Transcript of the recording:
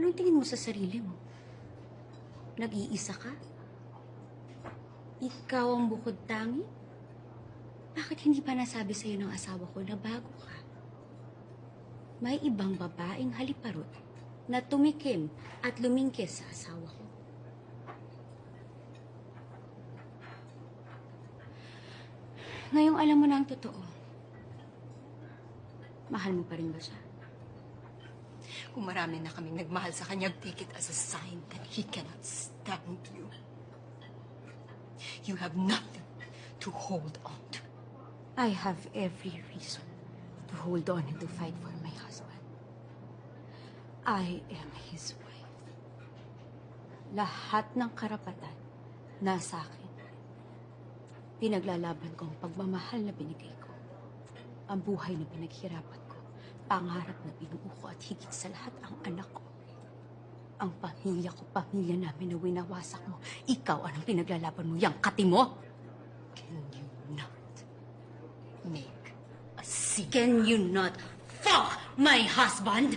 Anong tingin mo sa sarili mo? Nag-iisa ka? Ikaw ang bukod tangi? Bakit hindi pa nasabi sa'yo ng asawa ko na bago ka? May ibang babaeng haliparot na tumikim at lumingkis sa asawa ko. Ngayong alam mo na ang totoo. Mahal mo pa rin ba siya? Kung marami na kaming nagmahal sa kanya, take it as a sign that he cannot stand you. You have nothing to hold on to. I have every reason to hold on and to fight for my husband. I am his wife. Lahat ng karapatan nasa akin. Pinaglalaban ko ang pagmamahal na binigay ko. Ang buhay na pinaghirapan ko. Pangarap na binuo ko at higit sa lahat ang anak ko. Ang pamilya ko, pamilya namin na winawasak mo. Ikaw, anong pinaglalaban mo? Yang kati mo? Can you not make a scene? Can you not fuck my husband?